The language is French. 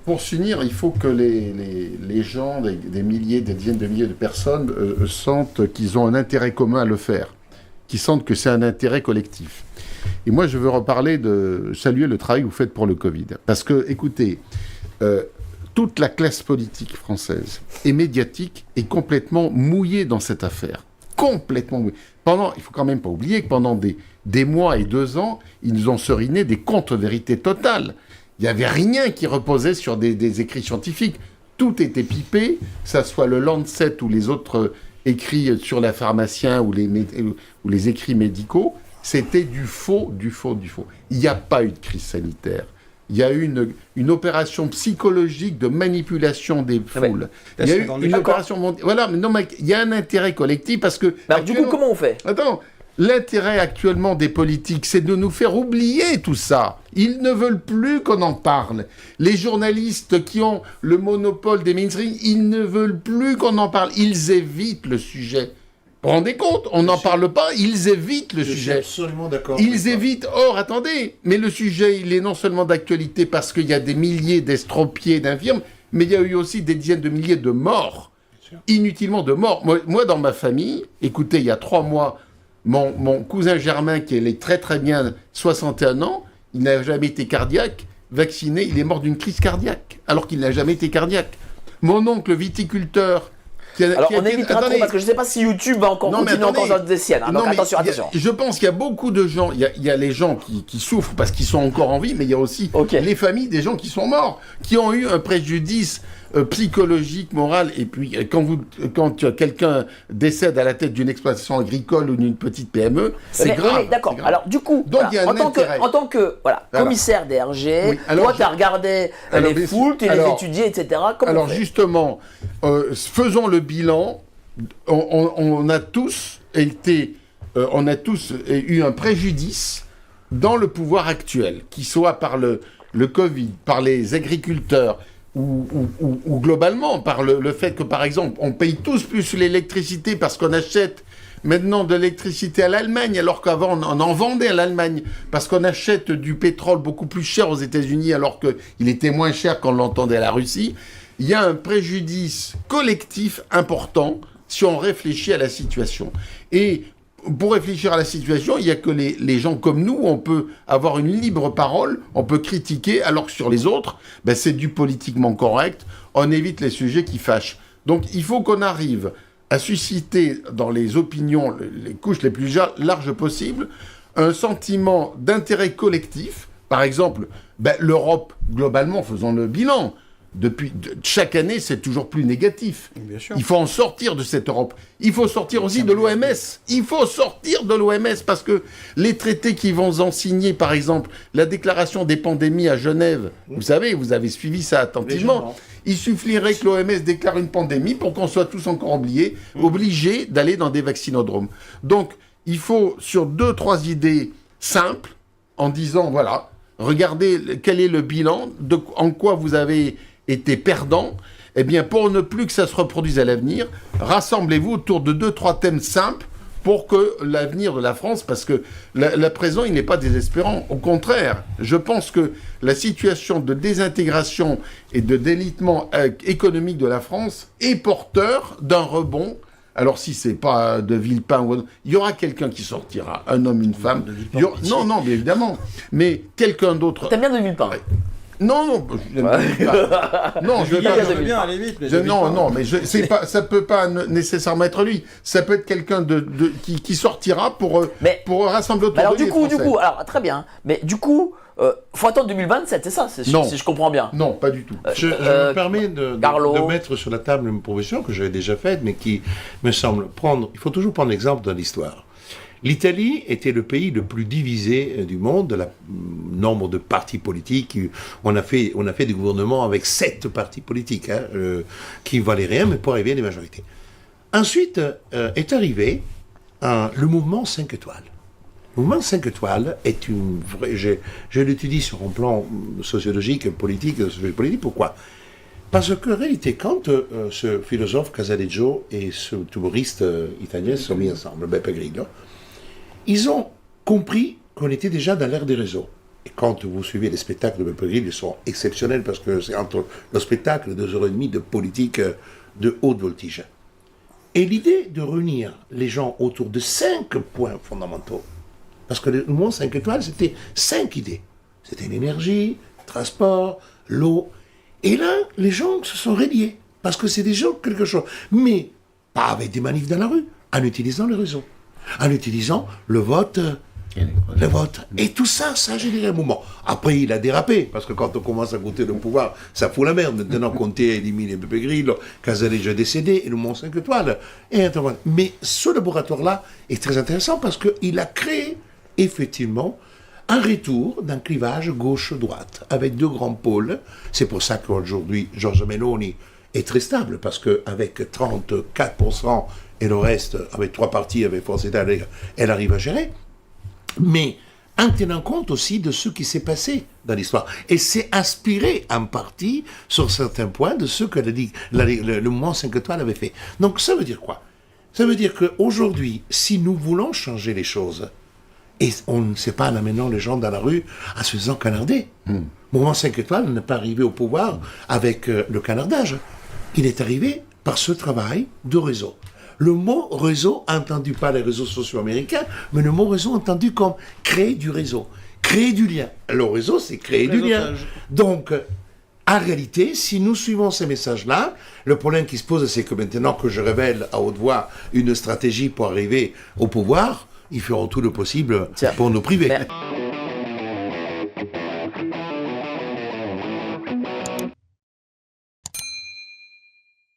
pour s'unir, il faut que les gens, des milliers, des dizaines de milliers de personnes sentent qu'ils ont un intérêt commun à le faire, qu'ils sentent que c'est un intérêt collectif. Et moi, je veux saluer le travail que vous faites pour le Covid. Parce que, écoutez, toute la classe politique française et médiatique est complètement mouillée dans cette affaire. Complètement mouillée. Il ne faut quand même pas oublier que pendant des mois et 2 ans, ils nous ont seriné des contre-vérités totales. Il n'y avait rien qui reposait sur des écrits scientifiques. Tout était pipé, que ce soit le Lancet ou les autres écrits sur la pharmacien ou les écrits médicaux. C'était du faux, du faux, du faux. Il n'y a pas eu de crise sanitaire. Il y a eu une opération psychologique de manipulation des foules. Il y a eu une opération mondiale. Voilà, mais non, mais il y a un intérêt collectif parce que... Alors, du coup, comment on fait ? Attends, l'intérêt actuellement des politiques, c'est de nous faire oublier tout ça. Ils ne veulent plus qu'on en parle. Les journalistes qui ont le monopole des mainstream, ils ne veulent plus qu'on en parle. Ils évitent le sujet. Vous vous rendez compte ? On n'en parle pas, ils évitent le sujet. Je suis absolument d'accord. Ils évitent. Or, attendez, mais le sujet, il est non seulement d'actualité parce qu'il y a des milliers d'estropiés, d'infirmes, mais il y a eu aussi des dizaines de milliers de morts. Inutilement de morts. Moi, dans ma famille, écoutez, il y a 3 mois, mon cousin Germain, qui est très très bien, 61 ans, il n'a jamais été cardiaque, vacciné, il est mort d'une crise cardiaque, alors qu'il n'a jamais été cardiaque. Mon oncle viticulteur, alors, on évitera trop parce que je ne sais pas si YouTube va encore continuer encore dans des siennes. Donc, attention. Je pense qu'il y a beaucoup de gens, il y a les gens qui souffrent parce qu'ils sont encore en vie, mais il y a aussi les familles des gens qui sont morts, qui ont eu un préjudice psychologique, moral. Et puis, quand quelqu'un décède à la tête d'une exploitation agricole ou d'une petite PME, c'est grave. Oui, d'accord. Alors, du coup, donc, il y a en tant que commissaire DRG, toi, tu as regardé les foules, tu les étudié, etc. Alors, justement, faisons le bilan. On a tous eu un préjudice dans le pouvoir actuel, qu'il soit par le Covid, par les agriculteurs, ou globalement par le fait que, par exemple, on paye tous plus l'électricité parce qu'on achète maintenant de l'électricité à l'Allemagne, alors qu'avant on en vendait à l'Allemagne, parce qu'on achète du pétrole beaucoup plus cher aux États-Unis alors qu'il était moins cher quand on l'entendait à la Russie. Il y a un préjudice collectif important si on réfléchit à la situation. Et pour réfléchir à la situation, il n'y a que les gens comme nous, on peut avoir une libre parole, on peut critiquer, alors que sur les autres, c'est du politiquement correct, on évite les sujets qui fâchent. Donc il faut qu'on arrive à susciter dans les opinions, les couches les plus larges possibles, un sentiment d'intérêt collectif. Par exemple, l'Europe, globalement, faisons le bilan. Chaque année, c'est toujours plus négatif. Bien sûr. Il faut en sortir de cette Europe. Il faut sortir aussi de l'OMS. Il faut sortir de l'OMS parce que les traités qui vont en signer, par exemple, la déclaration des pandémies à Genève, vous savez, vous avez suivi ça attentivement. Il suffirait que l'OMS déclare une pandémie pour qu'on soit tous encore obligés d'aller dans des vaccinodromes. Donc, il faut, sur 2-3 idées simples, en disant, voilà, regardez quel est le bilan, en quoi vous avez été perdant, eh bien, pour ne plus que ça se reproduise à l'avenir, rassemblez-vous autour de 2-3 thèmes simples pour que l'avenir de la France, parce que le présent, il n'est pas désespérant. Au contraire, je pense que la situation de désintégration et de délitement économique de la France est porteur d'un rebond. Alors, si c'est pas de Villepin, il y aura quelqu'un qui sortira, un homme, une femme. Non, bien évidemment. Mais quelqu'un d'autre. T'aimes bien de Villepin ? Non, je n'aime pas. Non, je veux bien aller vite. Non, mais ça peut pas nécessairement être lui. Ça peut être quelqu'un qui sortira pour rassembler autour de lui. Alors du coup, alors très bien. Mais du coup, faut attendre 2027, c'est ça, si je comprends bien. Non, pas du tout. Je me permets de mettre sur la table une proposition que j'avais déjà faite, mais qui me semble il faut toujours prendre l'exemple de l'histoire. L'Italie était le pays le plus divisé du monde, de nombre de partis politiques. On a fait des gouvernements avec 7 partis politiques, qui ne valaient rien, mais pour arriver à des majorités. Ensuite est arrivé le mouvement 5 étoiles. Le mouvement 5 étoiles est une vraie... Je l'étudie sur un plan sociologique, politique. Pourquoi ? Parce qu'en réalité, quand ce philosophe Casaleggio et ce touriste italien se sont mis ensemble, Beppe Grillo, ils ont compris qu'on était déjà dans l'ère des réseaux. Et quand vous suivez les spectacles de Beppe Grillo, ils sont exceptionnels parce que c'est entre le spectacle et 2h30 de politique de haute voltige. Et l'idée de réunir les gens autour de 5 points fondamentaux, parce que le mouvement 5 étoiles, c'était 5 idées. C'était l'énergie, le transport, l'eau. Et là, les gens se sont reliés, parce que c'est déjà quelque chose. Mais pas avec des manifs dans la rue, en utilisant le réseau, en utilisant le vote. Et tout ça, ça a généré un mouvement. Après, il a dérapé, parce que quand on commence à goûter le pouvoir, ça fout la merde. Maintenant, Conté élimine Beppe Grillo, Casaleggio est décédé, et le Mont 5 étoiles. Mais ce laboratoire-là est très intéressant parce qu'il a créé, effectivement, un retour d'un clivage gauche-droite, avec 2 grands pôles. C'est pour ça qu'aujourd'hui, Giorgia Meloni est très stable, parce qu'avec 34% et le reste, avec 3 partis, avec Forza Italia, elle arrive à gérer. Mais en tenant compte aussi de ce qui s'est passé dans l'histoire. Et c'est inspiré en partie, sur certains points, de ce que le mouvement 5 étoiles avait fait. Donc ça veut dire quoi? Ça veut dire qu'aujourd'hui, si nous voulons changer les choses, et on ne sait pas en amenant les gens dans la rue en se faisant canarder. Le mouvement 5 étoiles n'est pas arrivé au pouvoir avec le canardage. Il est arrivé par ce travail de réseau. Le mot réseau, entendu pas les réseaux sociaux américains, mais le mot réseau entendu comme créer du réseau, créer du lien. Le réseau, c'est créer du lien. Donc, en réalité, si nous suivons ces messages-là, le problème qui se pose, c'est que maintenant que je révèle à haute voix une stratégie pour arriver au pouvoir, ils feront tout le possible pour nous priver.